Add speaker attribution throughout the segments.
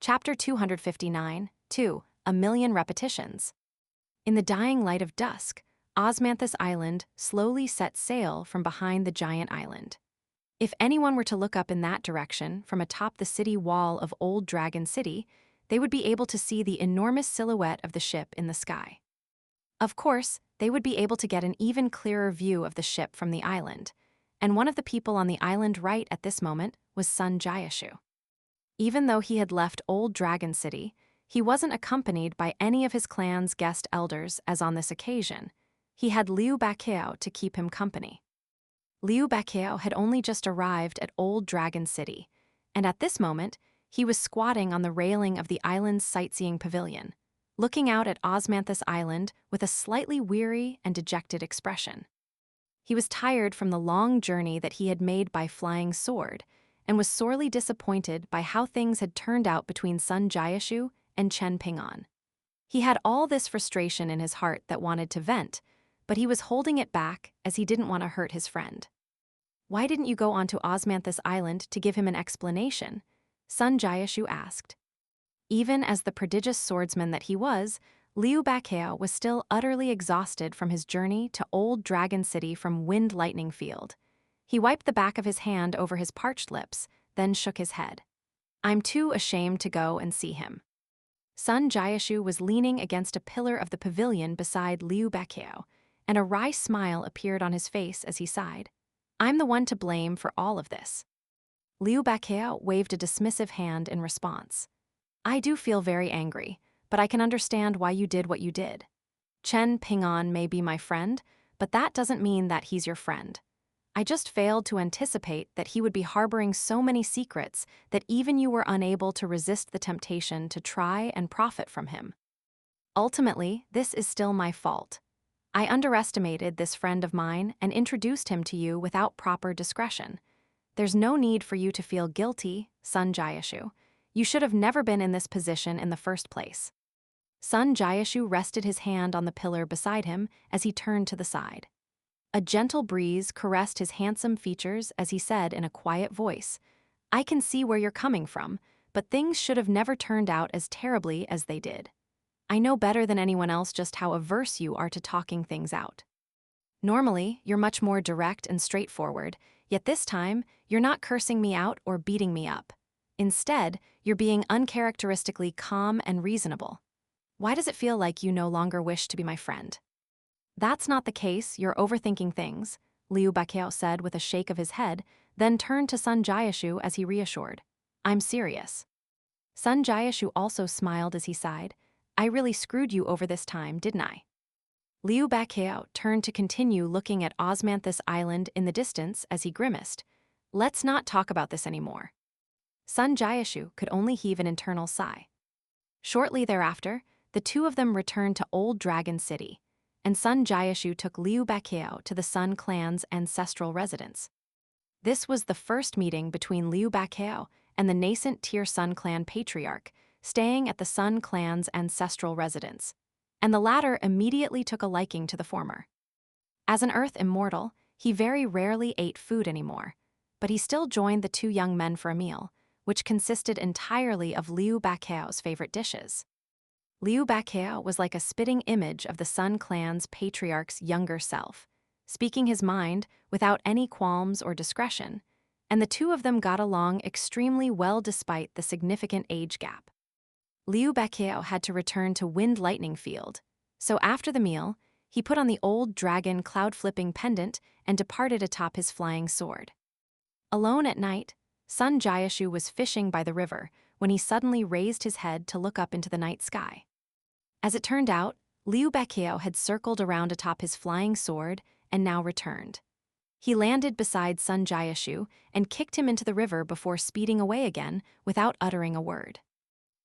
Speaker 1: Chapter 259, 2. A Million Repetitions. In the dying light of dusk, Osmanthus Island slowly set sail from behind the giant island. If anyone were to look up in that direction from atop the city wall of Old Dragon City, they would be able to see the enormous silhouette of the ship in the sky. Of course, they would be able to get an even clearer view of the ship from the island, and one of the people on the island right at this moment was Sun Jayashu. Even though he had left Old Dragon City, he wasn't accompanied by any of his clan's guest elders as on this occasion. He had Liu Baqao to keep him company. Liu Baqao had only just arrived at Old Dragon City, and at this moment, he was squatting on the railing of the island's sightseeing pavilion, looking out at Osmanthus Island with a slightly weary and dejected expression. He was tired from the long journey that he had made by flying sword, and was sorely disappointed by how things had turned out between Sun Jayashu and Chen Ping'an. He had all this frustration in his heart that wanted to vent, but he was holding it back as he didn't want to hurt his friend. "Why didn't you go onto Osmanthus Island to give him an explanation?" Sun Jayashu asked. Even as the prodigious swordsman that he was, Liu Baqao was still utterly exhausted from his journey to Old Dragon City from Wind Lightning Field. He wiped the back of his hand over his parched lips, then shook his head. "I'm too ashamed to go and see him." Sun Jayashu was leaning against a pillar of the pavilion beside Liu Baqao, and a wry smile appeared on his face as he sighed. "I'm the one to blame for all of this." Liu Baqao waved a dismissive hand in response. "I do feel very angry, but I can understand why you did what you did. Chen Ping'an may be my friend, but that doesn't mean that he's your friend. I just failed to anticipate that he would be harboring so many secrets that even you were unable to resist the temptation to try and profit from him. Ultimately, this is still my fault. I underestimated this friend of mine and introduced him to you without proper discretion. There's no need for you to feel guilty, Sun Jayashu. You should have never been in this position in the first place." Sun Jayashu rested his hand on the pillar beside him as he turned to the side. A gentle breeze caressed his handsome features as he said in a quiet voice, "I can see where you're coming from, but things should have never turned out as terribly as they did. I know better than anyone else just how averse you are to talking things out. Normally, you're much more direct and straightforward, yet this time, you're not cursing me out or beating me up. Instead, you're being uncharacteristically calm and reasonable. Why does it feel like you no longer wish to be my friend?" "That's not the case, you're overthinking things," Liu Baqao said with a shake of his head, then turned to Sun Jayashu as he reassured. "I'm serious." Sun Jayashu also smiled as he sighed. "I really screwed you over this time, didn't I?" Liu Baqao turned to continue looking at Osmanthus Island in the distance as he grimaced. "Let's not talk about this anymore." Sun Jayashu could only heave an internal sigh. Shortly thereafter, the two of them returned to Old Dragon City, and Sun Jayashu took Liu Baqao to the Sun clan's ancestral residence. This was the first meeting between Liu Baqao and the nascent Tier Sun clan patriarch, staying at the Sun clan's ancestral residence, and the latter immediately took a liking to the former. As an Earth immortal, he very rarely ate food anymore, but he still joined the two young men for a meal, which consisted entirely of Liu Baqao's favorite dishes. Liu Baqao was like a spitting image of the Sun clan's patriarch's younger self, speaking his mind without any qualms or discretion, and the two of them got along extremely well despite the significant age gap. Liu Baqao had to return to Wind Lightning Field, so after the meal, he put on the Old Dragon cloud-flipping pendant and departed atop his flying sword. Alone at night, Sun Jayashu was fishing by the river when he suddenly raised his head to look up into the night sky. As it turned out, Liu Baqao had circled around atop his flying sword and now returned. He landed beside Sun Jayashu and kicked him into the river before speeding away again without uttering a word.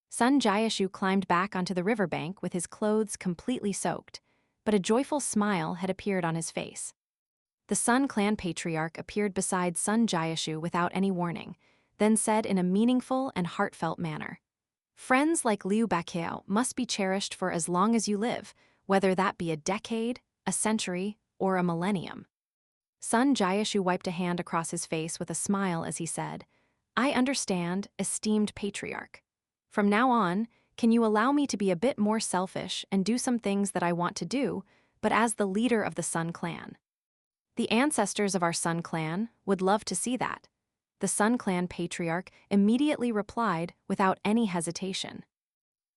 Speaker 1: Sun Jayashu climbed back onto the riverbank with his clothes completely soaked, but a joyful smile had appeared on his face. The Sun clan patriarch appeared beside Sun Jayashu without any warning, then said in a meaningful and heartfelt manner, "Friends like Liu Baqao must be cherished for as long as you live, whether that be a decade, a century, or a millennium." Sun Jayashu wiped a hand across his face with a smile as he said, "I understand, esteemed patriarch. From now on, can you allow me to be a bit more selfish and do some things that I want to do, but as the leader of the Sun Clan? The ancestors of our Sun Clan would love to see that. The Sun Clan patriarch immediately replied without any hesitation.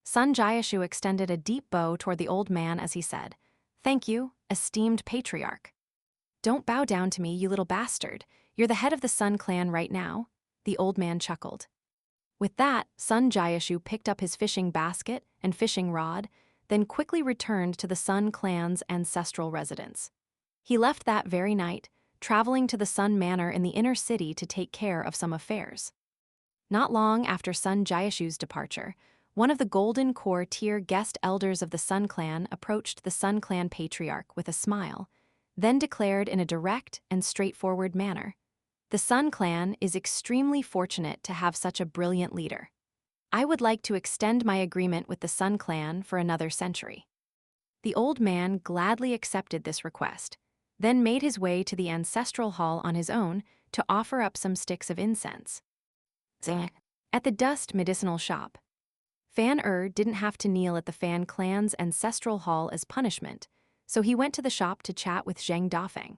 Speaker 1: Sun Jiashu extended a deep bow toward the old man as he said, "Thank you, esteemed patriarch." "Don't bow down to me, you little bastard. You're the head of the Sun Clan right now," the old man chuckled. With that, Sun Jiashu picked up his fishing basket and fishing rod, then quickly returned to the Sun Clan's ancestral residence. He left that very night, traveling to the Sun Manor in the inner city to take care of some affairs. Not long after Sun Jiashu's departure, one of the Golden Core tier guest elders of the Sun Clan approached the Sun Clan patriarch with a smile, then declared in a direct and straightforward manner, "The Sun Clan is extremely fortunate to have such a brilliant leader. I would like to extend my agreement with the Sun Clan for another century." The old man gladly accepted this request, then made his way to the ancestral hall on his own to offer up some sticks of incense. At the dust medicinal shop, Fan didn't have to kneel at the Fan clan's ancestral hall as punishment, so he went to the shop to chat with Zheng Dafeng.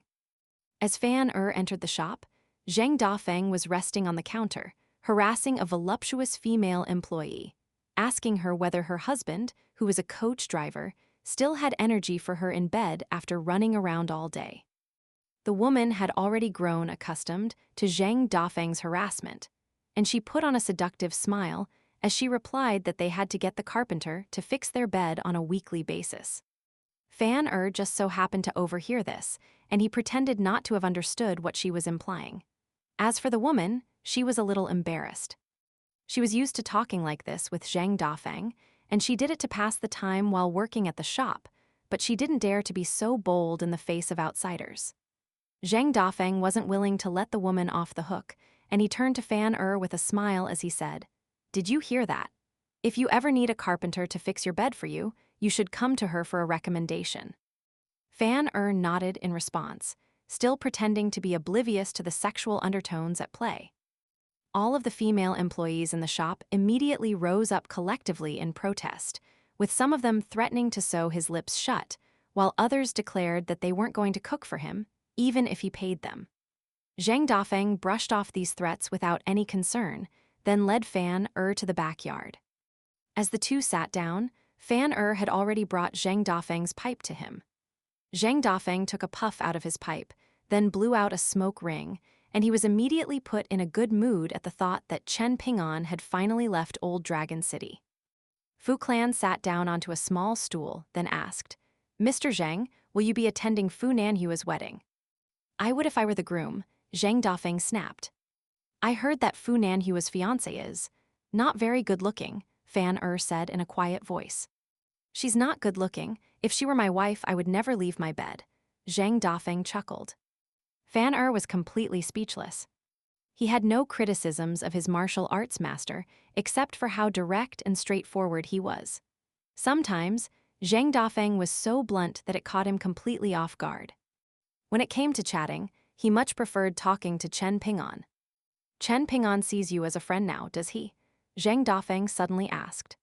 Speaker 1: As Fan entered the shop, Zheng Dafeng was resting on the counter, harassing a voluptuous female employee, asking her whether her husband, who was a coach driver, still had energy for her in bed after running around all day. The woman had already grown accustomed to Zheng Dafeng's harassment, and she put on a seductive smile as she replied that they had to get the carpenter to fix their bed on a weekly basis. Fan just so happened to overhear this, and he pretended not to have understood what she was implying. As for the woman, she was a little embarrassed. She was used to talking like this with Zheng Dafeng, and she did it to pass the time while working at the shop, but she didn't dare to be so bold in the face of outsiders. Zheng Dafeng wasn't willing to let the woman off the hook, and he turned to Fan with a smile as he said, "Did you hear that? If you ever need a carpenter to fix your bed for you, you should come to her for a recommendation." Fan nodded in response, still pretending to be oblivious to the sexual undertones at play. All of the female employees in the shop immediately rose up collectively in protest, with some of them threatening to sew his lips shut, while others declared that they weren't going to cook for him, even if he paid them. Zheng Dafeng brushed off these threats without any concern, then led Fan to the backyard. As the two sat down, Fan had already brought Zheng Dafeng's pipe to him. Zheng Dafeng took a puff out of his pipe, then blew out a smoke ring, and he was immediately put in a good mood at the thought that Chen Pingon had finally left Old Dragon City. Fu Clan sat down onto a small stool, then asked, "Mr. Zheng, will you be attending Fu Nanhua's wedding?" "I would if I were the groom," Zheng Dafeng snapped. "I heard that Fu Nanhua's fiancé is not very good-looking," Fan said in a quiet voice. "She's not good-looking. If she were my wife, I would never leave my bed," Zheng Dafeng chuckled. Fan was completely speechless. He had no criticisms of his martial arts master, except for how direct and straightforward he was. Sometimes, Zheng Dafeng was so blunt that it caught him completely off guard. When it came to chatting, he much preferred talking to Chen Pingon. "Chen Pingon sees you as a friend now, does he?" Zheng Dafeng suddenly asked.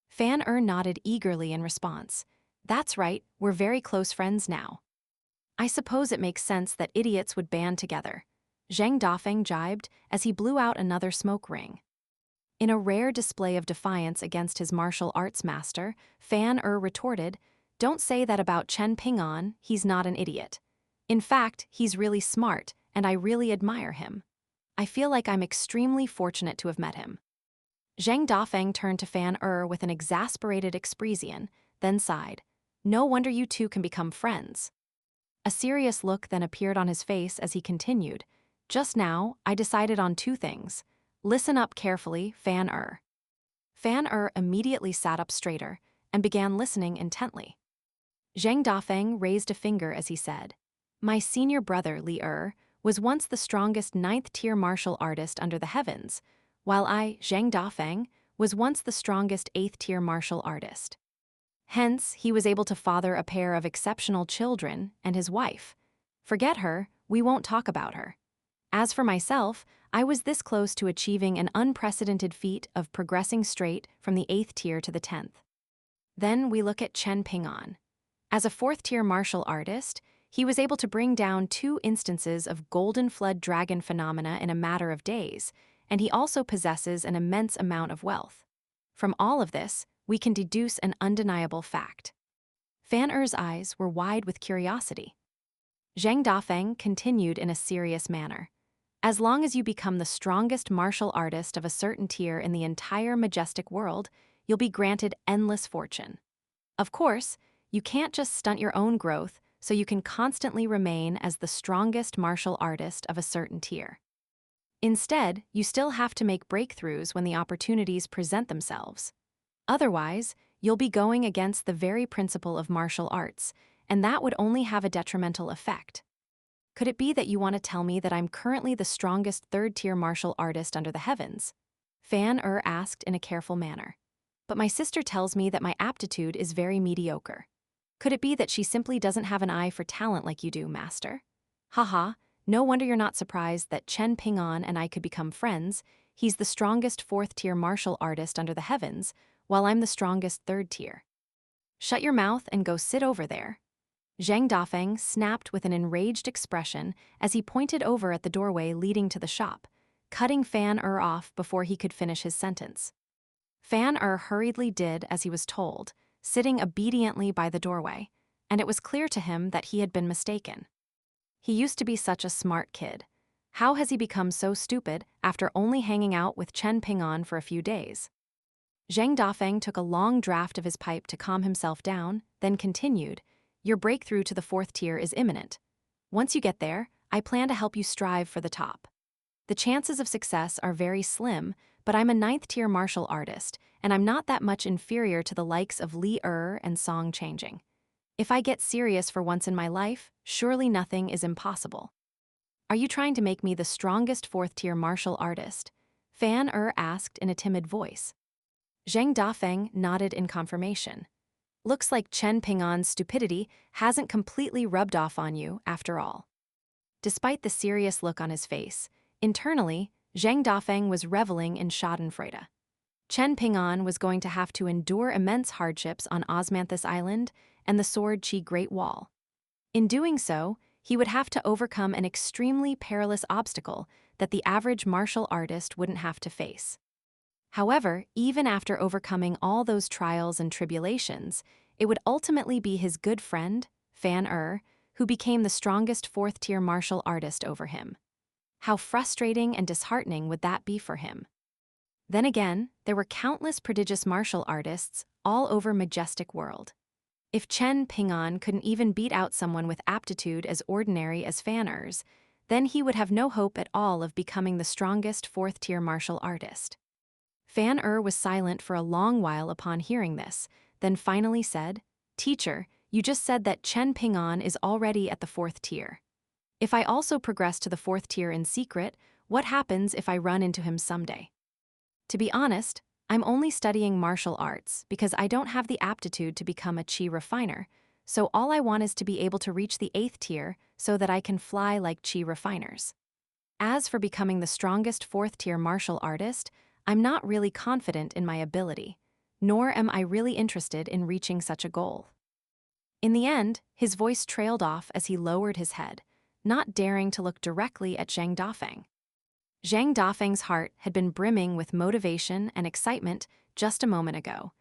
Speaker 1: Fan nodded eagerly in response. "That's right, we're very close friends now." "I suppose it makes sense that idiots would band together," Zheng Dafeng jibed as he blew out another smoke ring. In a rare display of defiance against his martial arts master, Fan retorted, "Don't say that about Chen Pingon, he's not an idiot. In fact, he's really smart, and I really admire him. I feel like I'm extremely fortunate to have met him." Zheng Dafeng turned to Fan with an exasperated expression, then sighed. "No wonder you two can become friends." A serious look then appeared on his face as he continued, "Just now, I decided on two things. Listen up carefully, Fan Fan immediately sat up straighter and began listening intently. Zheng Dafeng raised a finger as he said, "My senior brother, Li was once the strongest 9th-tier martial artist under the heavens, while I, Zheng Dafeng, was once the strongest 8th-tier martial artist. Hence, he was able to father a pair of exceptional children and his wife. Forget her, we won't talk about her. As for myself, I was this close to achieving an unprecedented feat of progressing straight from the 8th tier to the 10th. Then we look at Chen Ping'an. As a 4th-tier martial artist, he was able to bring down 2 instances of Golden Flood Dragon phenomena in a matter of days, and he also possesses an immense amount of wealth. From all of this, we can deduce an undeniable fact. Fan Er's eyes were wide with curiosity. Zhang Dafeng continued in a serious manner. As long as you become the strongest martial artist of a certain tier in the entire majestic world, you'll be granted endless fortune. Of course, you can't just stunt your own growth so you can constantly remain as the strongest martial artist of a certain tier. Instead, you still have to make breakthroughs when the opportunities present themselves. Otherwise, you'll be going against the very principle of martial arts, and that would only have a detrimental effect. Could it be that you want to tell me that I'm currently the strongest 3rd-tier martial artist under the heavens? Fan Er asked in a careful manner. But my sister tells me that my aptitude is very mediocre. Could it be that she simply doesn't have an eye for talent like you do, master? Haha, no wonder you're not surprised that Chen Ping'an and I could become friends. He's the strongest 4th-tier martial artist under the heavens, while I'm the strongest 3rd tier. Shut your mouth and go sit over there. Zhang Dafeng snapped with an enraged expression as he pointed over at the doorway leading to the shop, cutting Fan Er off before he could finish his sentence. Fan Er hurriedly did as he was told, sitting obediently by the doorway, and it was clear to him that he had been mistaken. He used to be such a smart kid. How has he become so stupid after only hanging out with Chen Ping'an for a few days? Zhang Dafeng took a long draught of his pipe to calm himself down, then continued, "Your breakthrough to the 4th tier is imminent. Once you get there, I plan to help you strive for the top. The chances of success are very slim, but I'm a 9th-tier martial artist, and I'm not that much inferior to the likes of Li Er and Song Changjing. If I get serious for once in my life, surely nothing is impossible." "Are you trying to make me the strongest 4th-tier martial artist?" Fan Er asked in a timid voice. Zhang Dafeng nodded in confirmation. "Looks like Chen Ping'an's stupidity hasn't completely rubbed off on you, after all." Despite the serious look on his face, internally, Zhang Dafeng was reveling in schadenfreude. Chen Ping'an was going to have to endure immense hardships on Osmanthus Island and the Sword Chi Great Wall. In doing so, he would have to overcome an extremely perilous obstacle that the average martial artist wouldn't have to face. However, even after overcoming all those trials and tribulations, it would ultimately be his good friend, Fan Er, who became the strongest 4th-tier martial artist over him. How frustrating and disheartening would that be for him? Then again, there were countless prodigious martial artists all over Majestic World. If Chen Ping'an couldn't even beat out someone with aptitude as ordinary as Fan Er's, then he would have no hope at all of becoming the strongest 4th-tier martial artist. Fan Er was silent for a long while upon hearing this, then finally said, "Teacher, you just said that Chen Ping'an is already at the 4th tier. If I also progress to the 4th tier in secret, what happens if I run into him someday? To be honest, I'm only studying martial arts because I don't have the aptitude to become a chi refiner, so all I want is to be able to reach the 8th tier so that I can fly like chi refiners. As for becoming the strongest 4th-tier martial artist, I'm not really confident in my ability, nor am I really interested in reaching such a goal." In the end, his voice trailed off as he lowered his head, not daring to look directly at Zhang Dafeng. Zhang Dafeng's heart had been brimming with motivation and excitement just a moment ago,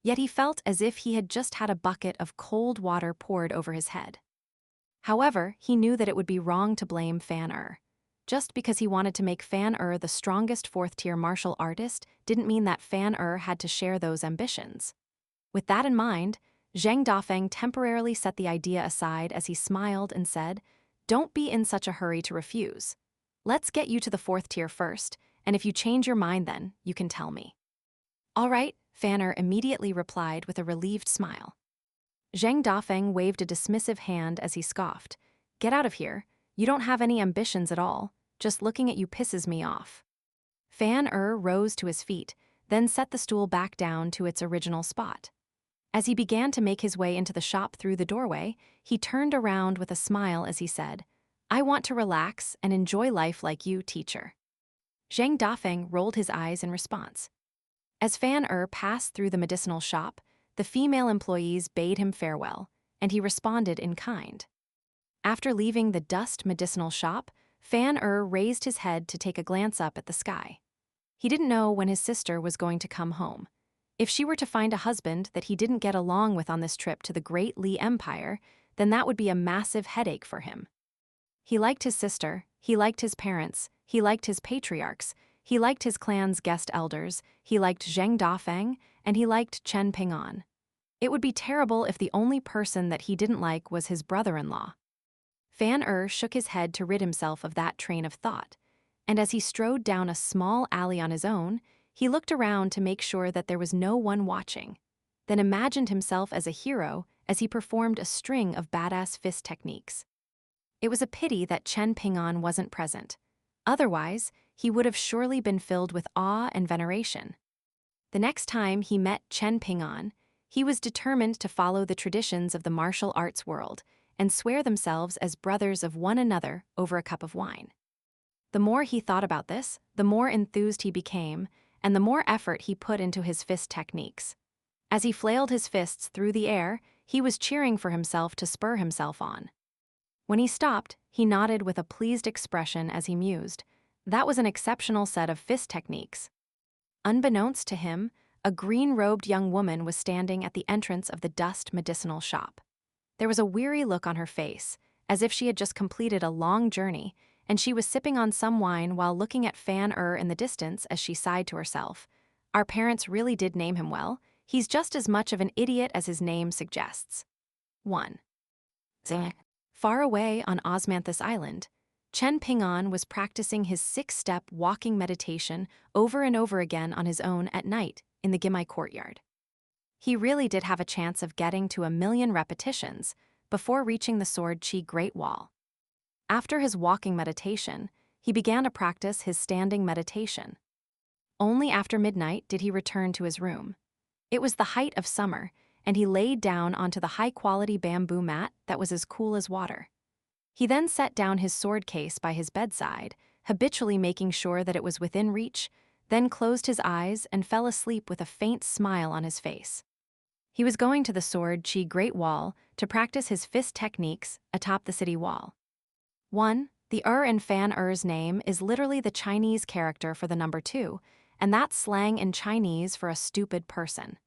Speaker 1: yet he felt as if he had just had a bucket of cold water poured over his head. However, he knew that it would be wrong to blame Fan Er. Just because he wanted to make Fan Er the strongest 4th-tier martial artist didn't mean that Fan Er had to share those ambitions. With that in mind, Zhang Dafeng temporarily set the idea aside as he smiled and said, "Don't be in such a hurry to refuse. Let's get you to the 4th tier first, and if you change your mind then, you can tell me." "All right," Fan Er immediately replied with a relieved smile. Zhang Dafeng waved a dismissive hand as he scoffed, "Get out of here. You don't have any ambitions at all. Just looking at you pisses me off." Fan Er rose to his feet, then set the stool back down to its original spot. As he began to make his way into the shop through the doorway, he turned around with a smile as he said, "I want to relax and enjoy life like you, teacher." Zhang Dafeng rolled his eyes in response. As Fan Er passed through the medicinal shop, the female employees bade him farewell, and he responded in kind. After leaving the dust medicinal shop, Fan Er raised his head to take a glance up at the sky. He didn't know when his sister was going to come home. If she were to find a husband that he didn't get along with on this trip to the Great Li Empire, then that would be a massive headache for him. He liked his sister, he liked his parents, he liked his patriarchs, he liked his clan's guest elders, he liked Zheng Dafeng, and he liked Chen Ping'an. It would be terrible if the only person that he didn't like was his brother-in-law. Fan Er shook his head to rid himself of that train of thought, and as he strode down a small alley on his own, he looked around to make sure that there was no one watching, then imagined himself as a hero as he performed a string of badass fist techniques. It was a pity that Chen Ping'an wasn't present. Otherwise, he would have surely been filled with awe and veneration. The next time he met Chen Ping'an, he was determined to follow the traditions of the martial arts world and swear themselves as brothers of one another over a cup of wine. The more he thought about this, the more enthused he became, and the more effort he put into his fist techniques. As he flailed his fists through the air, he was cheering for himself to spur himself on. When he stopped, he nodded with a pleased expression as he mused. That was an exceptional set of fist techniques. Unbeknownst to him, a green-robed young woman was standing at the entrance of the dust medicinal shop. There was a weary look on her face, as if she had just completed a long journey, and she was sipping on some wine while looking at Fan Er in the distance as she sighed to herself. Our parents really did name him well. He's just as much of an idiot as his name suggests. 1. Far away on Osmanthus Island, Chen Ping'an was practicing his 6-step walking meditation over and over again on his own at night in the Gimai courtyard. He really did have a chance of getting to 1,000,000 repetitions before reaching the Sword Chi Great Wall. After his walking meditation, he began to practice his standing meditation. Only after midnight did he return to his room. It was the height of summer, and he laid down onto the high-quality bamboo mat that was as cool as water. He then set down his sword case by his bedside, habitually making sure that it was within reach, then closed his eyes and fell asleep with a faint smile on his face. He was going to the Sword Chi Great Wall to practice his fist techniques atop the city wall. 1. The in Fan Er's name is literally the Chinese character for the number 2, and that's slang in Chinese for a stupid person.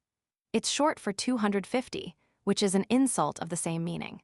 Speaker 1: It's short for 250, which is an insult of the same meaning.